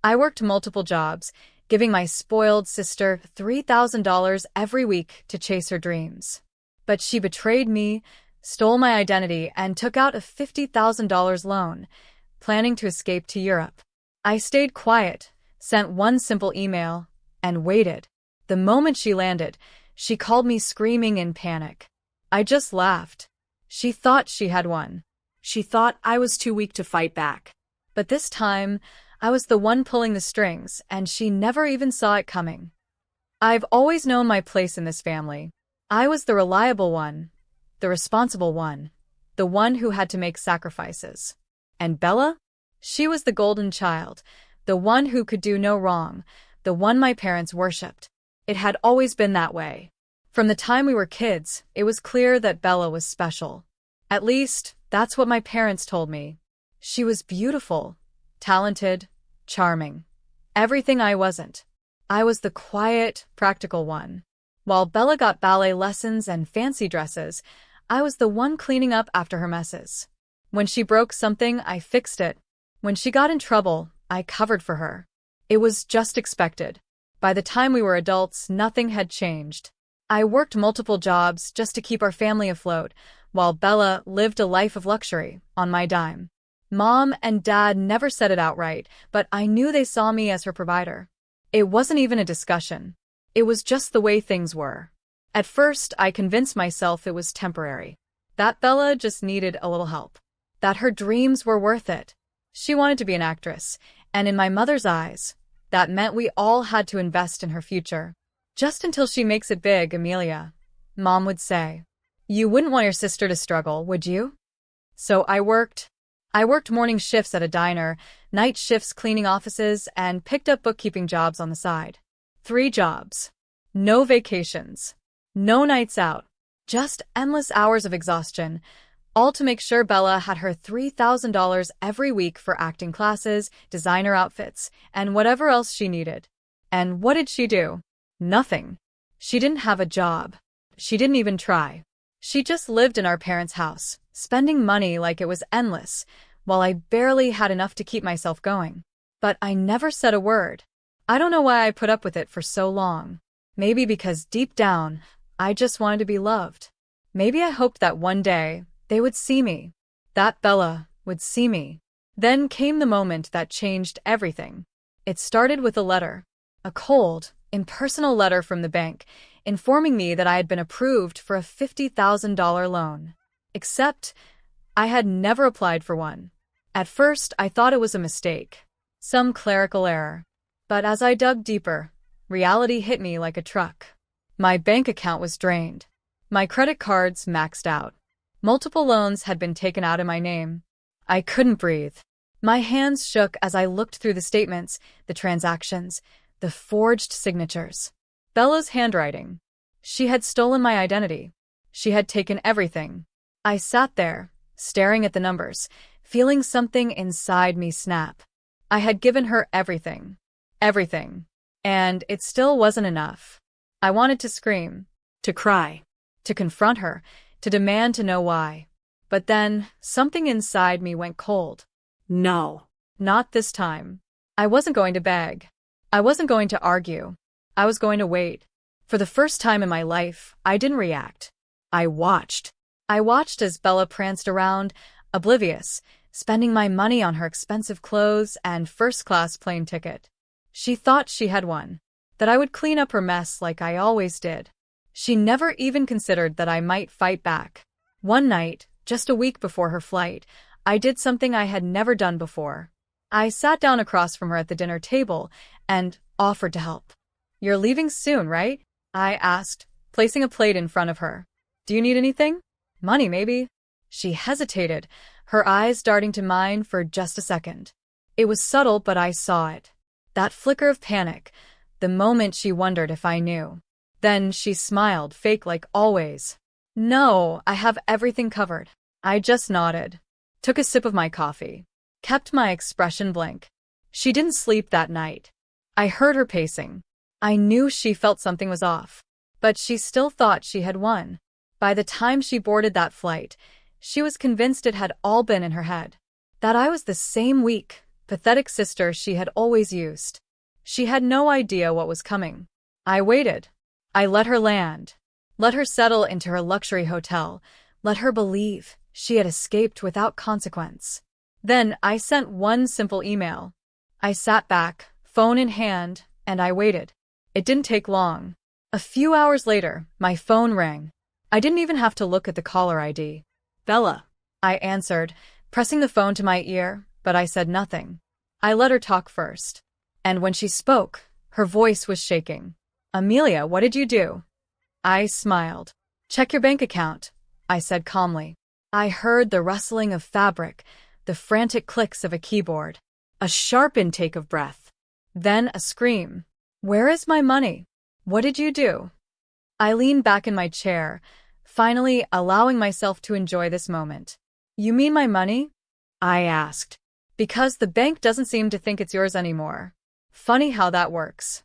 I worked multiple jobs, giving my spoiled sister $3,000 every week to chase her dreams. But she betrayed me, stole my identity, and took out a $50,000 loan, planning to escape to Europe. I stayed quiet, sent one simple email, and waited. The moment she landed, she called me screaming in panic. I just laughed. She thought she had won. She thought I was too weak to fight back. But this time, I was the one pulling the strings, and she never even saw it coming. I've always known my place in this family. I was the reliable one, the responsible one, the one who had to make sacrifices. And Bella? She was the golden child, the one who could do no wrong, the one my parents worshipped. It had always been that way. From the time we were kids, it was clear that Bella was special. At least, that's what my parents told me. She was beautiful, talented, charming. Everything I wasn't. I was the quiet, practical one. While Bella got ballet lessons and fancy dresses, I was the one cleaning up after her messes. When she broke something, I fixed it. When she got in trouble, I covered for her. It was just expected. By the time we were adults, nothing had changed. I worked multiple jobs just to keep our family afloat, while Bella lived a life of luxury on my dime. Mom and Dad never said it outright, but I knew they saw me as her provider. It wasn't even a discussion. It was just the way things were. At first, I convinced myself it was temporary. That Bella just needed a little help. That her dreams were worth it. She wanted to be an actress, and in my mother's eyes, that meant we all had to invest in her future. Just until she makes it big, Amelia, Mom would say. You wouldn't want your sister to struggle, would you? So I worked morning shifts at a diner, night shifts cleaning offices, and picked up bookkeeping jobs on the side. 3 jobs. No vacations. No nights out. Just endless hours of exhaustion, all to make sure Bella had her $3,000 every week for acting classes, designer outfits, and whatever else she needed. And what did she do? Nothing. She didn't have a job. She didn't even try. She just lived in our parents' house, spending money like it was endless, while I barely had enough to keep myself going. But I never said a word. I don't know why I put up with it for so long. Maybe because deep down, I just wanted to be loved. Maybe I hoped that one day, they would see me. That Bella would see me. Then came the moment that changed everything. It started with a letter. A cold, impersonal letter from the bank, informing me that I had been approved for a $50,000 loan. Except, I had never applied for one. At first, I thought it was a mistake. Some clerical error. But as I dug deeper, reality hit me like a truck. My bank account was drained. My credit cards maxed out. Multiple loans had been taken out in my name. I couldn't breathe. My hands shook as I looked through the statements, the transactions, the forged signatures. Bella's handwriting. She had stolen my identity. She had taken everything. I sat there, staring at the numbers, feeling something inside me snap. I had given her everything. Everything. And it still wasn't enough. I wanted to scream, to cry, to confront her, to demand to know why. But then, something inside me went cold. No. Not this time. I wasn't going to beg. I wasn't going to argue. I was going to wait. For the first time in my life, I didn't react. I watched. I watched as Bella pranced around, oblivious, spending my money on her expensive clothes and first-class plane ticket. She thought she had won, that I would clean up her mess like I always did. She never even considered that I might fight back. One night, just a week before her flight, I did something I had never done before. I sat down across from her at the dinner table and offered to help. You're leaving soon, right? I asked, placing a plate in front of her. Do you need anything? Money, maybe? She hesitated, her eyes darting to mine for just a second. It was subtle, but I saw it. That flicker of panic, the moment she wondered if I knew. Then she smiled, fake like always. No, I have everything covered. I just nodded, took a sip of my coffee, kept my expression blank. She didn't sleep that night. I heard her pacing. I knew she felt something was off, but she still thought she had won. By the time she boarded that flight, she was convinced it had all been in her head. That I was the same weak, pathetic sister she had always used. She had no idea what was coming. I waited. I let her land. Let her settle into her luxury hotel. Let her believe she had escaped without consequence. Then I sent one simple email. I sat back, phone in hand, and I waited. It didn't take long. A few hours later, my phone rang. I didn't even have to look at the caller ID. Bella. I answered, pressing the phone to my ear, but I said nothing. I let her talk first. And when she spoke, her voice was shaking. Amelia, what did you do? I smiled. Check your bank account, I said calmly. I heard the rustling of fabric, the frantic clicks of a keyboard, a sharp intake of breath. Then a scream. Where is my money? What did you do? I leaned back in my chair, finally allowing myself to enjoy this moment. You mean my money? I asked. Because the bank doesn't seem to think it's yours anymore. Funny how that works.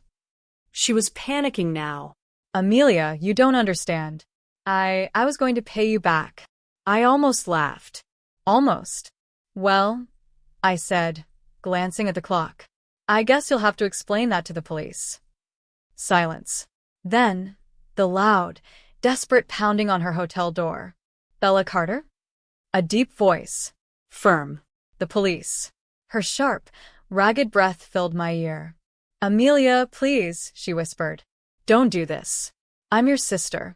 She was panicking now. Amelia, you don't understand. I was going to pay you back. I almost laughed. Almost. Well, I said, glancing at the clock. I guess you'll have to explain that to the police. Silence. Then, the loud, desperate pounding on her hotel door. Bella Carter? A deep voice. Firm. The police. Her sharp, ragged breath filled my ear. Amelia, please, she whispered. Don't do this. I'm your sister.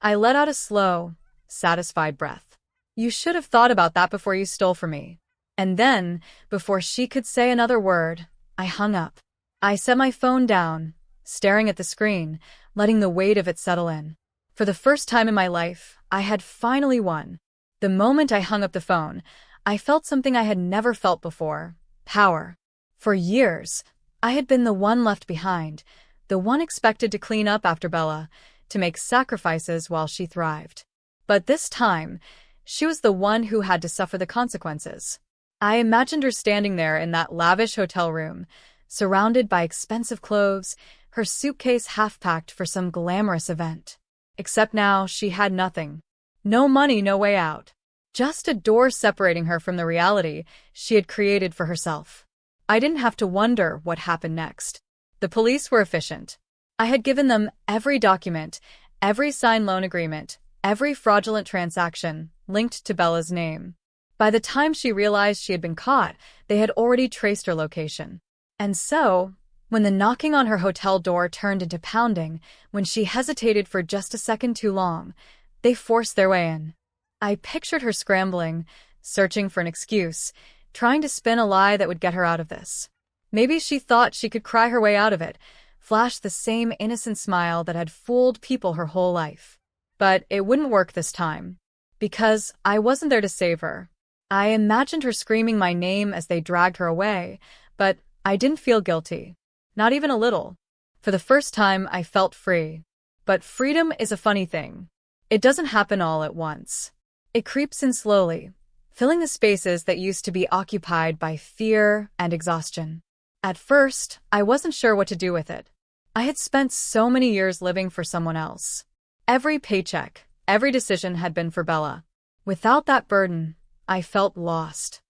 I let out a slow, satisfied breath. You should have thought about that before you stole from me. And then, before she could say another word, I hung up. I set my phone down, staring at the screen, letting the weight of it settle in. For the first time in my life, I had finally won. The moment I hung up the phone, I felt something I had never felt before. Power. For years, I had been the one left behind, the one expected to clean up after Bella, to make sacrifices while she thrived. But this time, she was the one who had to suffer the consequences. I imagined her standing there in that lavish hotel room, surrounded by expensive clothes, her suitcase half-packed for some glamorous event. Except now she had nothing. No money, no way out. Just a door separating her from the reality she had created for herself. I didn't have to wonder what happened next. The police were efficient. I had given them every document, every signed loan agreement, every fraudulent transaction linked to Bella's name. By the time she realized she had been caught, they had already traced her location. And so, when the knocking on her hotel door turned into pounding, when she hesitated for just a second too long, they forced their way in. I pictured her scrambling, searching for an excuse, trying to spin a lie that would get her out of this. Maybe she thought she could cry her way out of it, flash the same innocent smile that had fooled people her whole life. But it wouldn't work this time. Because I wasn't there to save her. I imagined her screaming my name as they dragged her away, but I didn't feel guilty. Not even a little. For the first time, I felt free. But freedom is a funny thing. It doesn't happen all at once. It creeps in slowly, filling the spaces that used to be occupied by fear and exhaustion. At first, I wasn't sure what to do with it. I had spent so many years living for someone else. Every paycheck, every decision had been for Bella. Without that burden, I felt lost.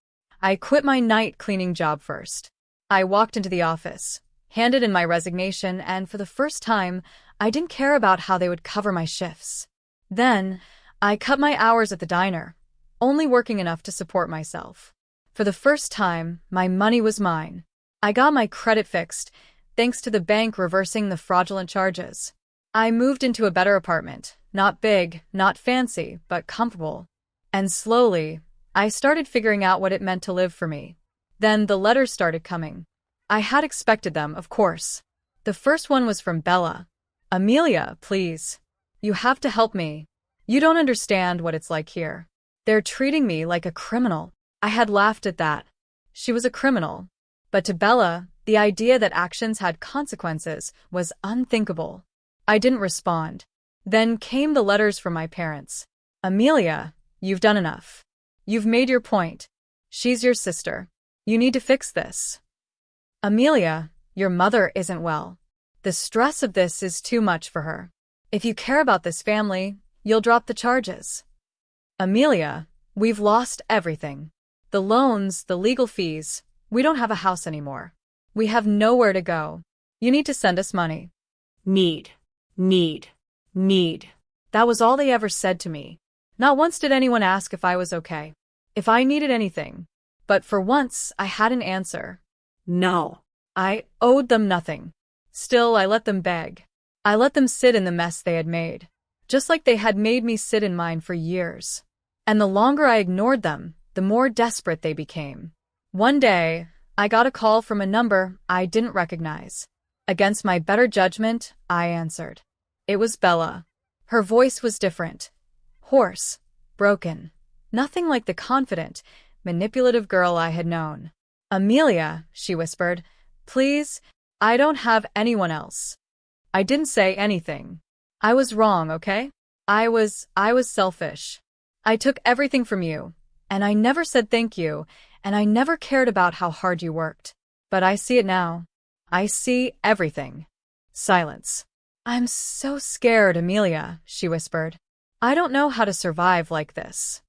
I quit my night cleaning job first. I walked into the office, handed in my resignation, and for the first time, I didn't care about how they would cover my shifts. Then, I cut my hours at the diner, only working enough to support myself. For the first time, my money was mine. I got my credit fixed, thanks to the bank reversing the fraudulent charges. I moved into a better apartment, not big, not fancy, but comfortable. And slowly, I started figuring out what it meant to live for me. Then the letters started coming. I had expected them, of course. The first one was from Bella. Amelia, please. You have to help me. You don't understand what it's like here. They're treating me like a criminal. I had laughed at that. She was a criminal. But to Bella, the idea that actions had consequences was unthinkable. I didn't respond. Then came the letters from my parents. Amelia, you've done enough. You've made your point. She's your sister. You need to fix this. Amelia, your mother isn't well. The stress of this is too much for her. If you care about this family, you'll drop the charges. Amelia, we've lost everything. The loans, the legal fees. We don't have a house anymore. We have nowhere to go. You need to send us money. Need. That was all they ever said to me. Not once did anyone ask if I was okay, if I needed anything. But for once, I had an answer. No. I owed them nothing. Still, I let them beg. I let them sit in the mess they had made, just like they had made me sit in mine for years. And the longer I ignored them, the more desperate they became. One day, I got a call from a number I didn't recognize. Against my better judgment, I answered. It was Bella. Her voice was different. Hoarse, broken. Nothing like the confident, manipulative girl I had known. Amelia, she whispered, please, I don't have anyone else. I didn't say anything. I was wrong, okay? I was selfish. I took everything from you, and I never said thank you, and I never cared about how hard you worked. But I see it now. I see everything. Silence. I'm so scared, Amelia, she whispered. I don't know how to survive like this.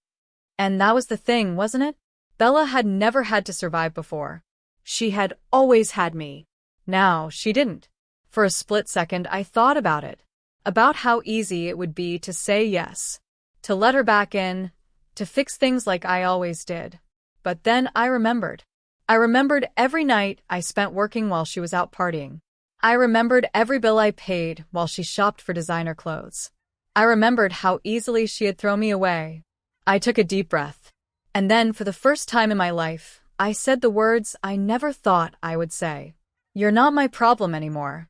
And that was the thing, wasn't it? Bella had never had to survive before. She had always had me. Now she didn't. For a split second, I thought about it. About how easy it would be to say yes. To let her back in. To fix things like I always did. But then I remembered. I remembered every night I spent working while she was out partying. I remembered every bill I paid while she shopped for designer clothes. I remembered how easily she had thrown me away. I took a deep breath. And then, for the first time in my life, I said the words I never thought I would say. You're not my problem anymore.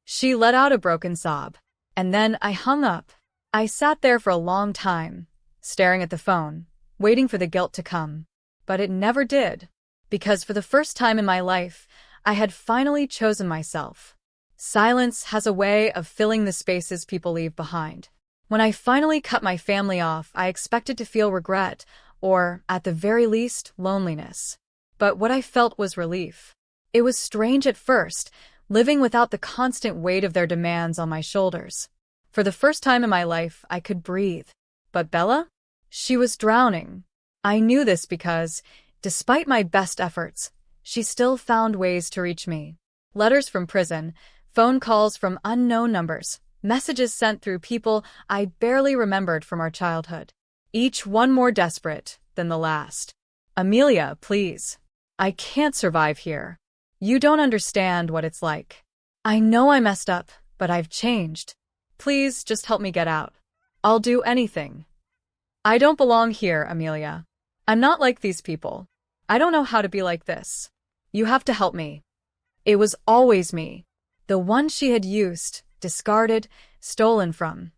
She let out a broken sob. And then I hung up. I sat there for a long time, staring at the phone, waiting for the guilt to come. But it never did. Because for the first time in my life, I had finally chosen myself. Silence has a way of filling the spaces people leave behind. When I finally cut my family off, I expected to feel regret, or, at the very least, loneliness. But what I felt was relief. It was strange at first, living without the constant weight of their demands on my shoulders. For the first time in my life, I could breathe. But Bella? She was drowning. I knew this because, despite my best efforts, she still found ways to reach me. Letters from prison, phone calls from unknown numbers, messages sent through people I barely remembered from our childhood. Each one more desperate than the last. Amelia, please. I can't survive here. You don't understand what it's like. I know I messed up, but I've changed. Please just help me get out. I'll do anything. I don't belong here, Amelia. I'm not like these people. I don't know how to be like this. You have to help me. It was always me. The one she had used, discarded, stolen from.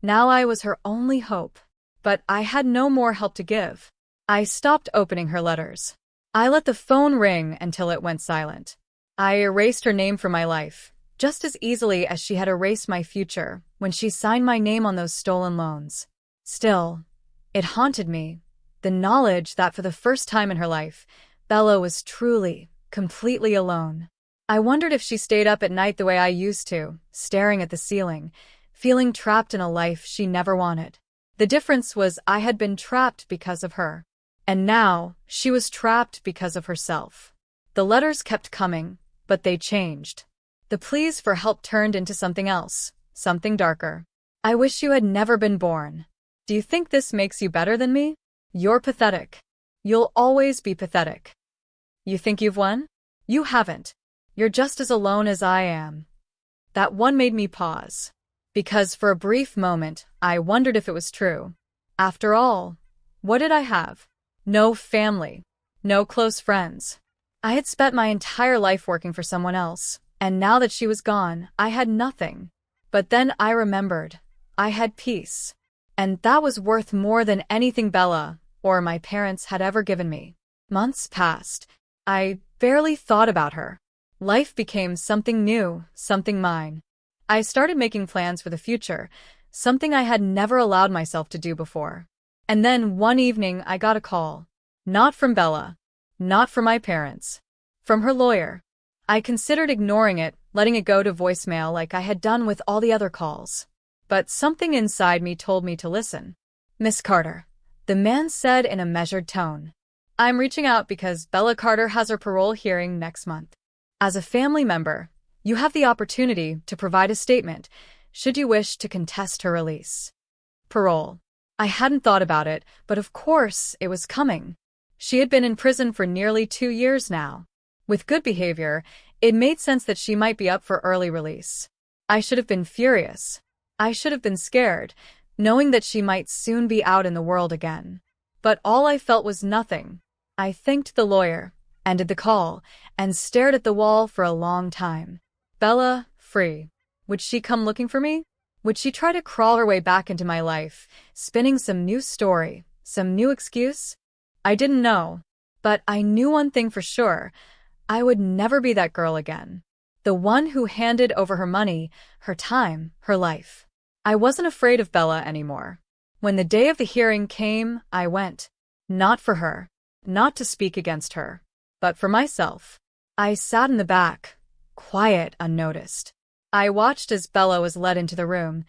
Now I was her only hope. But I had no more help to give. I stopped opening her letters. I let the phone ring until it went silent. I erased her name from my life, just as easily as she had erased my future when she signed my name on those stolen loans. Still, it haunted me, the knowledge that for the first time in her life, Bella was truly, completely alone. I wondered if she stayed up at night the way I used to, staring at the ceiling, feeling trapped in a life she never wanted. The difference was I had been trapped because of her. And now, she was trapped because of herself. The letters kept coming, but they changed. The pleas for help turned into something else, something darker. I wish you had never been born. Do you think this makes you better than me? You're pathetic. You'll always be pathetic. You think you've won? You haven't. You're just as alone as I am. That one made me pause. Because for a brief moment, I wondered if it was true. After all, what did I have? No family. No close friends. I had spent my entire life working for someone else, and now that she was gone, I had nothing. But then I remembered. I had peace. And that was worth more than anything Bella or my parents had ever given me. Months passed. I barely thought about her. Life became something new, something mine. I started making plans for the future, something I had never allowed myself to do before. And then one evening I got a call. Not from Bella. Not from my parents. From her lawyer. I considered ignoring it, letting it go to voicemail like I had done with all the other calls. But something inside me told me to listen. Miss Carter, the man said in a measured tone. I'm reaching out because Bella Carter has her parole hearing next month. As a family member, you have the opportunity to provide a statement should you wish to contest her release. Parole. I hadn't thought about it, but of course it was coming. She had been in prison for nearly 2 years now. With good behavior, it made sense that she might be up for early release. I should have been furious. I should have been scared, knowing that she might soon be out in the world again. But all I felt was nothing. I thanked the lawyer, ended the call, and stared at the wall for a long time. Bella, free. Would she come looking for me? Would she try to crawl her way back into my life, spinning some new story, some new excuse? I didn't know. But I knew one thing for sure. I would never be that girl again. The one who handed over her money, her time, her life. I wasn't afraid of Bella anymore. When the day of the hearing came, I went. Not for her. Not to speak against her. But for myself. I sat in the back, quiet, unnoticed. I watched as Bella was led into the room,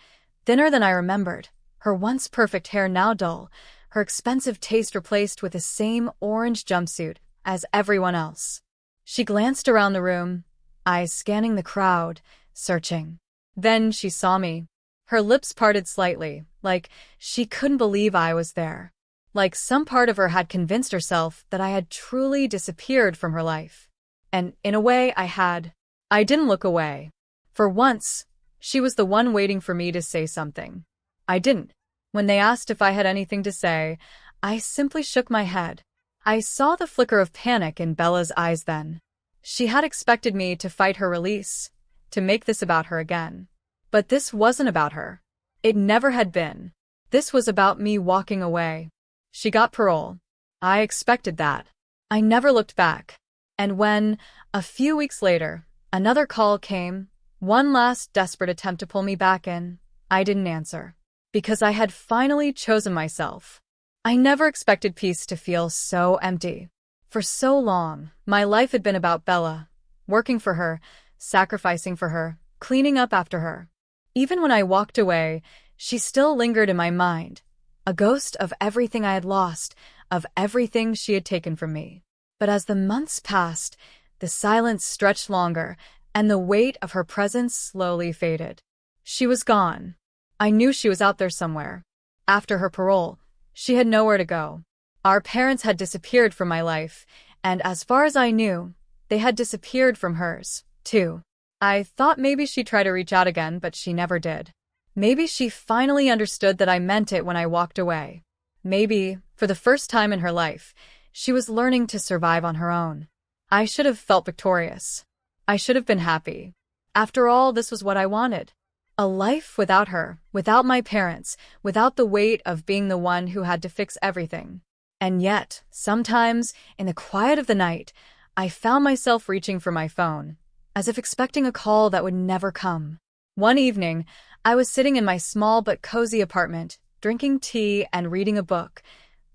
thinner than I remembered, her once perfect hair now dull, her expensive taste replaced with the same orange jumpsuit as everyone else. She glanced around the room, eyes scanning the crowd, searching. Then she saw me. Her lips parted slightly, like she couldn't believe I was there. Like some part of her had convinced herself that I had truly disappeared from her life. And in a way, I had. I didn't look away. For once, she was the one waiting for me to say something. I didn't. When they asked if I had anything to say, I simply shook my head. I saw the flicker of panic in Bella's eyes then. She had expected me to fight her release, to make this about her again. But this wasn't about her. It never had been. This was about me walking away. She got parole. I expected that. I never looked back. And when, a few weeks later, another call came, one last desperate attempt to pull me back in, I didn't answer. Because I had finally chosen myself. I never expected peace to feel so empty. For so long, my life had been about Bella, working for her, sacrificing for her, cleaning up after her. Even when I walked away, she still lingered in my mind, a ghost of everything I had lost, of everything she had taken from me. But as the months passed, the silence stretched longer, and the weight of her presence slowly faded. She was gone. I knew she was out there somewhere. After her parole, she had nowhere to go. Our parents had disappeared from my life, and as far as I knew, they had disappeared from hers, too. I thought maybe she'd try to reach out again, but she never did. Maybe she finally understood that I meant it when I walked away. Maybe, for the first time in her life, she was learning to survive on her own. I should have felt victorious. I should have been happy. After all, this was what I wanted. A life without her, without my parents, without the weight of being the one who had to fix everything. And yet, sometimes, in the quiet of the night, I found myself reaching for my phone, as if expecting a call that would never come. One evening, I was sitting in my small but cozy apartment, drinking tea and reading a book,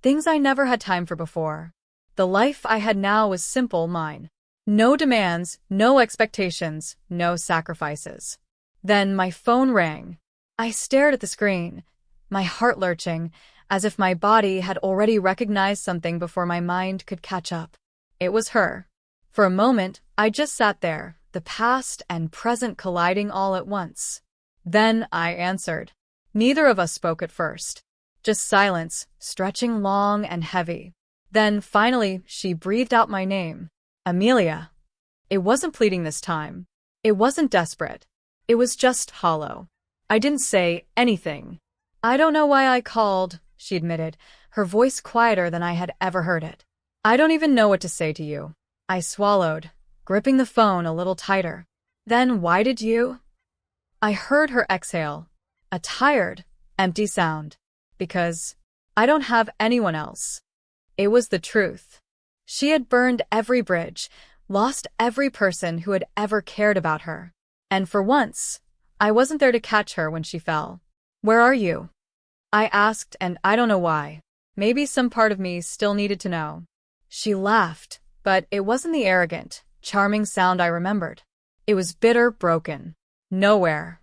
things I never had time for before. The life I had now was simple, mine. No demands, no expectations, no sacrifices. Then my phone rang. I stared at the screen, my heart lurching, as if my body had already recognized something before my mind could catch up. It was her. For a moment, I just sat there, the past and present colliding all at once. Then I answered. Neither of us spoke at first. Just silence, stretching long and heavy. Then, finally, she breathed out my name. Amelia. It wasn't pleading this time. It wasn't desperate. It was just hollow. I didn't say anything. I don't know why I called, she admitted, her voice quieter than I had ever heard it. I don't even know what to say to you. I swallowed, gripping the phone a little tighter. Then why did you? I heard her exhale, a tired, empty sound. Because I don't have anyone else. It was the truth. She had burned every bridge, lost every person who had ever cared about her. And for once, I wasn't there to catch her when she fell. Where are you? I asked, and I don't know why. Maybe some part of me still needed to know. She laughed, but it wasn't the arrogant, charming sound I remembered. It was bitter, broken. Nowhere.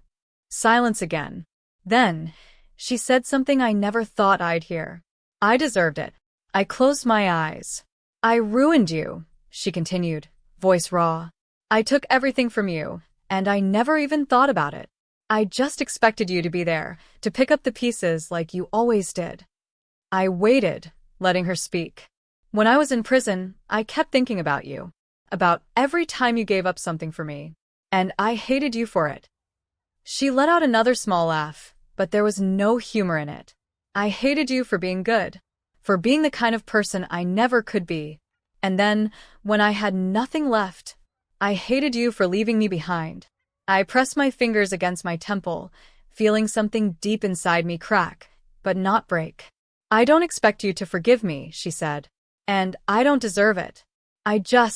Silence again. Then, she said something I never thought I'd hear. I deserved it. I closed my eyes. I ruined you, she continued, voice raw. I took everything from you, and I never even thought about it. I just expected you to be there, to pick up the pieces like you always did. I waited, letting her speak. When I was in prison, I kept thinking about you, about every time you gave up something for me, and I hated you for it. She let out another small laugh, but there was no humor in it. I hated you for being good, for being the kind of person I never could be. And then, when I had nothing left, I hated you for leaving me behind. I pressed my fingers against my temple, feeling something deep inside me crack, but not break. I don't expect you to forgive me, she said. And I don't deserve it.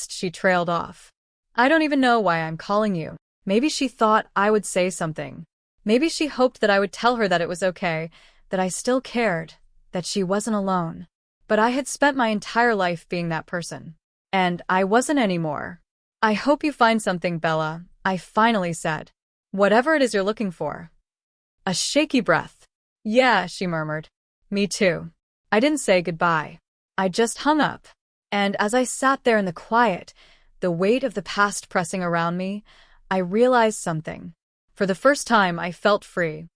She trailed off. I don't even know why I'm calling you. Maybe she thought I would say something. Maybe she hoped that I would tell her that it was okay, that I still cared, that she wasn't alone. But I had spent my entire life being that person. And I wasn't anymore. I hope you find something, Bella, I finally said. Whatever it is you're looking for. A shaky breath. Yeah, she murmured. Me too. I didn't say goodbye. I just hung up. And as I sat there in the quiet, the weight of the past pressing around me, I realized something. For the first time, I felt free.